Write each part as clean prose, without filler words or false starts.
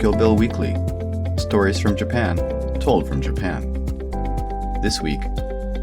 theTokyoBill Weekly. Stories from Japan, told from Japan. This week,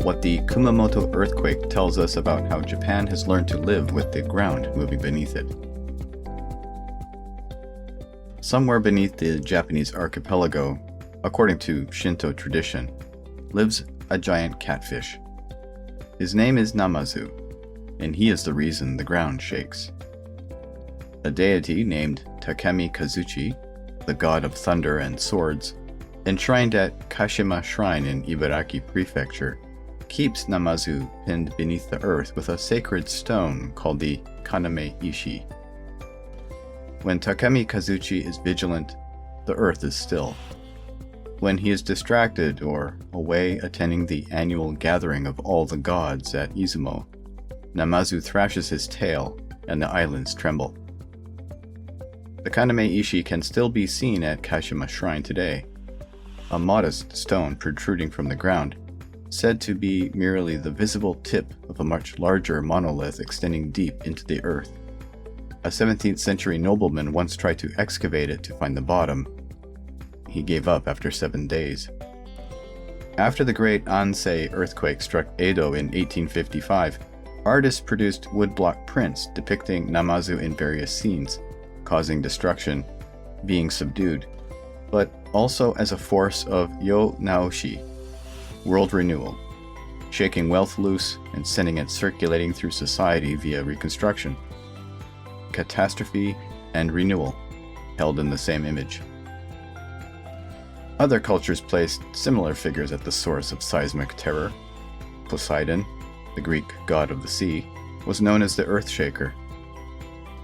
what the Kumamoto earthquake tells us about how Japan has learned to live with the ground moving beneath it. Somewhere beneath the Japanese archipelago, according to Shinto tradition, lives a giant catfish. His name is Namazu, and he is the reason the ground shakes. A deity named Takemi Kazuchi, the god of thunder and swords, enshrined at Kashima Shrine in Ibaraki Prefecture, keeps Namazu pinned beneath the earth with a sacred stone called the Kaname Ishi. When Takemi Kazuchi is vigilant, the earth is still. When he is distracted or away attending the annual gathering of all the gods at Izumo, Namazu thrashes his tail and the islands tremble. The Kaname Ishi can still be seen at Kashima Shrine today, a modest stone protruding from the ground, said to be merely the visible tip of a much larger monolith extending deep into the earth. A 17th century nobleman once tried to excavate it to find the bottom. He gave up after 7 days. After the great Ansei earthquake struck Edo in 1855, artists produced woodblock prints depicting Namazu in various scenes, causing destruction, being subdued, but also as a force of Yo Naoshi, world renewal, shaking wealth loose and sending it circulating through society via reconstruction. Catastrophe and renewal, held in the same image. Other cultures placed similar figures at the source of seismic terror. Poseidon, the Greek god of the sea, was known as the earth shaker.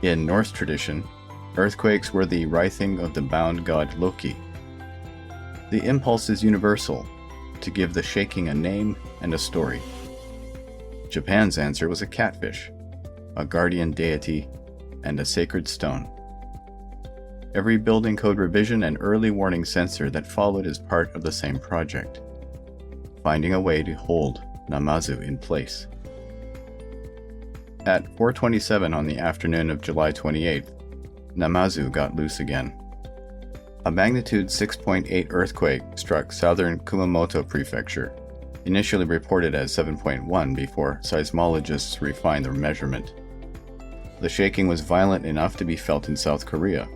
In Norse tradition, earthquakes were the writhing of the bound god Loki. The impulse is universal, to give the shaking a name and a story. Japan's answer was a catfish, a guardian deity, and a sacred stone. Every building code revision and early warning sensor that followed is part of the same project, finding a way to hold Namazu in place. At 4:27 on the afternoon of July 28th, Namazu got loose again. A magnitude 6.8 earthquake struck southern Kumamoto Prefecture, initially reported as 7.1 before seismologists refined their measurement. The shaking was violent enough to be felt in South Korea.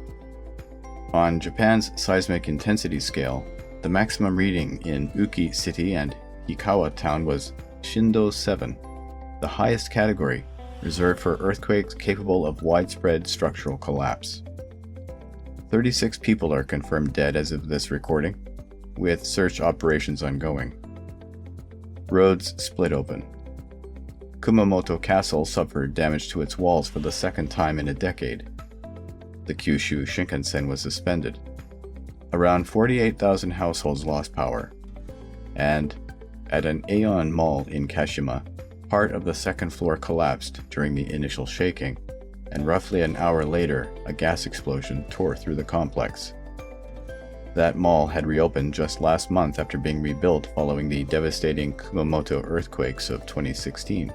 On Japan's seismic intensity scale, the maximum reading in Uki City and Hikawa Town was Shindo 7, the highest category, reserved for earthquakes capable of widespread structural collapse. 36 people are confirmed dead as of this recording, with search operations ongoing. Roads split open. Kumamoto Castle suffered damage to its walls for the second time in a decade. The Kyushu Shinkansen was suspended. Around 48,000 households lost power. And at an Aeon Mall in Kashima, part of the second floor collapsed during the initial shaking, and roughly an hour later, a gas explosion tore through the complex. That mall had reopened just last month after being rebuilt following the devastating Kumamoto earthquakes of 2016.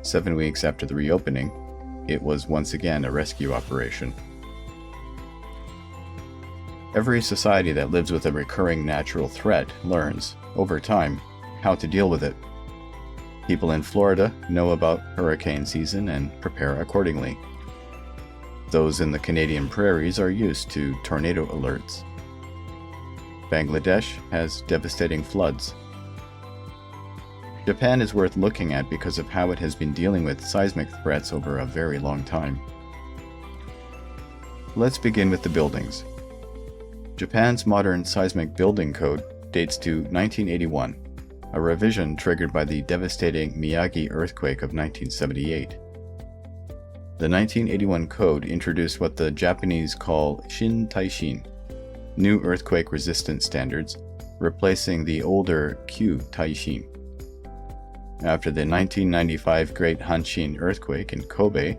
7 weeks after the reopening, it was once again a rescue operation. Every society that lives with a recurring natural threat learns, over time, how to deal with it. People in Florida know about hurricane season and prepare accordingly. Those in the Canadian prairies are used to tornado alerts. Bangladesh has devastating floods. Japan is worth looking at because of how it has been dealing with seismic threats over a very long time. Let's begin with the buildings. Japan's modern seismic building code dates to 1981. A revision triggered by the devastating Miyagi earthquake of 1978. The 1981 code introduced what the Japanese call Shin Taishin, new earthquake-resistant standards, replacing the older Kyu Taishin. After the 1995 Great Hanshin earthquake in Kobe,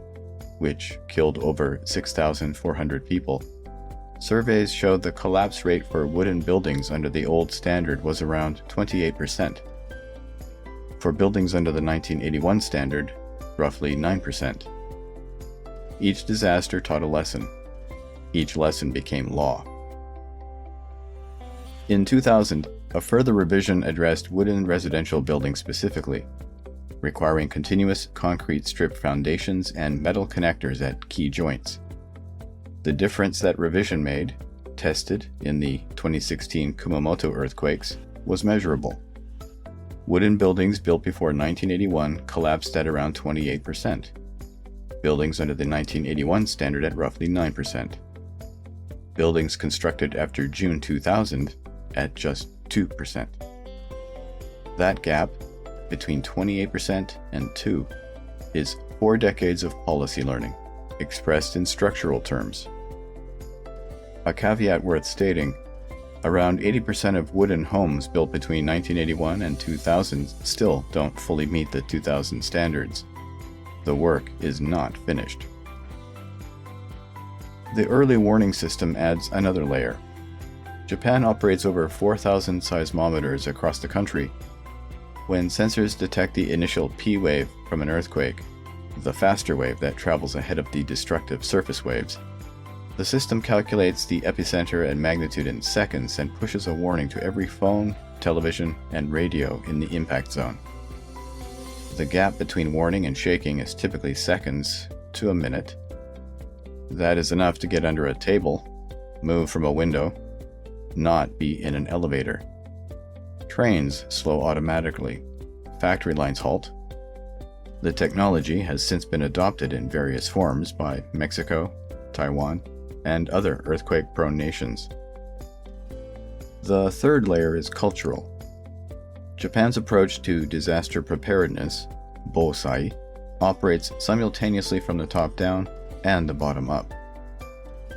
which killed over 6,400 people, surveys showed the collapse rate for wooden buildings under the old standard was around 28%. For buildings under the 1981 standard, roughly 9%. Each disaster taught a lesson. Each lesson became law. In 2000, a further revision addressed wooden residential buildings specifically, requiring continuous concrete strip foundations and metal connectors at key joints. The difference that revision made, tested in the 2016 Kumamoto earthquakes, was measurable. Wooden buildings built before 1981 collapsed at around 28%. Buildings under the 1981 standard at roughly 9%. Buildings constructed after June 2000 at just 2%. That gap, between 28% and 2%, is 4 decades of policy learning, expressed in structural terms. A caveat worth stating, around 80% of wooden homes built between 1981 and 2000 still don't fully meet the 2000 standards. The work is not finished. The early warning system adds another layer. Japan operates over 4,000 seismometers across the country. When sensors detect the initial P wave from an earthquake, the faster wave that travels ahead of the destructive surface waves, the system calculates the epicenter and magnitude in seconds and pushes a warning to every phone, television, and radio in the impact zone. The gap between warning and shaking is typically seconds to a minute. That is enough to get under a table, move from a window, not be in an elevator. Trains slow automatically. Factory lines halt. The technology has since been adopted in various forms by Mexico, Taiwan, and other earthquake-prone nations. The third layer is cultural. Japan's approach to disaster preparedness, bōsai, operates simultaneously from the top down and the bottom up.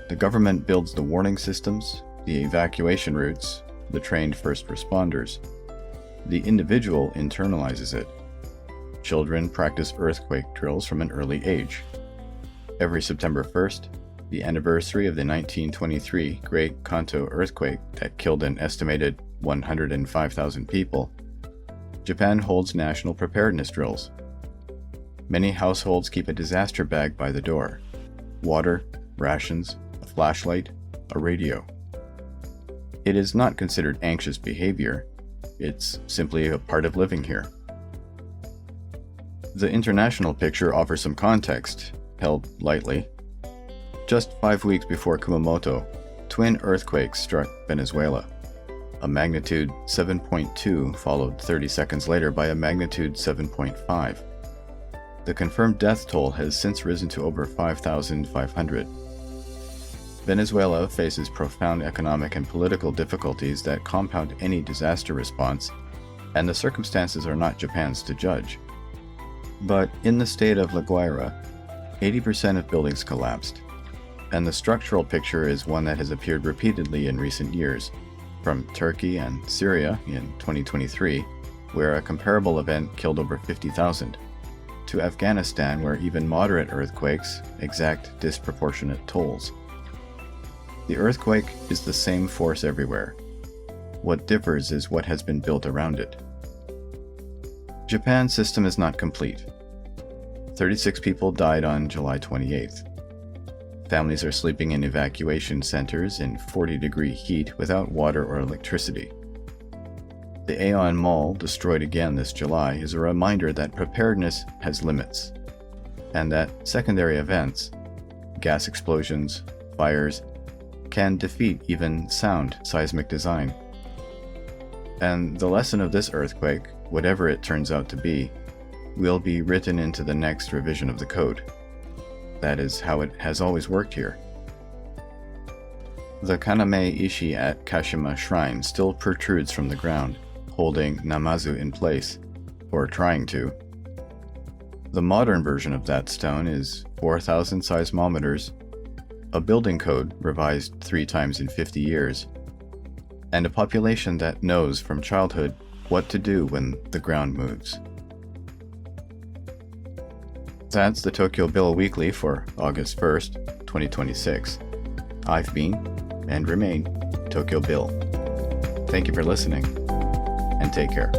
The government builds the warning systems, the evacuation routes, the trained first responders. The individual internalizes it. Children practice earthquake drills from an early age. Every September 1st, the anniversary of the 1923 Great Kanto earthquake that killed an estimated 105,000 people, Japan holds national preparedness drills. Many households keep a disaster bag by the door: water, rations, a flashlight, a radio. It is not considered anxious behavior. It's simply a part of living here. The international picture offers some context, held lightly. Just 5 weeks before Kumamoto, twin earthquakes struck Venezuela. A magnitude 7.2 followed 30 seconds later by a magnitude 7.5. The confirmed death toll has since risen to over 5,500. Venezuela faces profound economic and political difficulties that compound any disaster response, and the circumstances are not Japan's to judge. But in the state of La Guaira, 80% of buildings collapsed, and the structural picture is one that has appeared repeatedly in recent years, from Turkey and Syria in 2023, where a comparable event killed over 50,000, to Afghanistan, where even moderate earthquakes exact disproportionate tolls. The earthquake is the same force everywhere. What differs is what has been built around it. Japan's system is not complete. 36 people died on July 28th. Families are sleeping in evacuation centers in 40-degree heat without water or electricity. The Aeon Mall, destroyed again this July, is a reminder that preparedness has limits, and that secondary events, gas explosions, fires, can defeat even sound seismic design. And the lesson of this earthquake, whatever it turns out to be, will be written into the next revision of the code. That is how it has always worked here. The Kaname Ishi at Kashima Shrine still protrudes from the ground, holding Namazu in place, or trying to. The modern version of that stone is 4,000 seismometers, a building code revised 3 times in 50 years, and a population that knows from childhood what to do when the ground moves. That's the Tokyo Bill Weekly for August 1st, 2026. I've been, and remain, Tokyo Bill. Thank you for listening, and take care.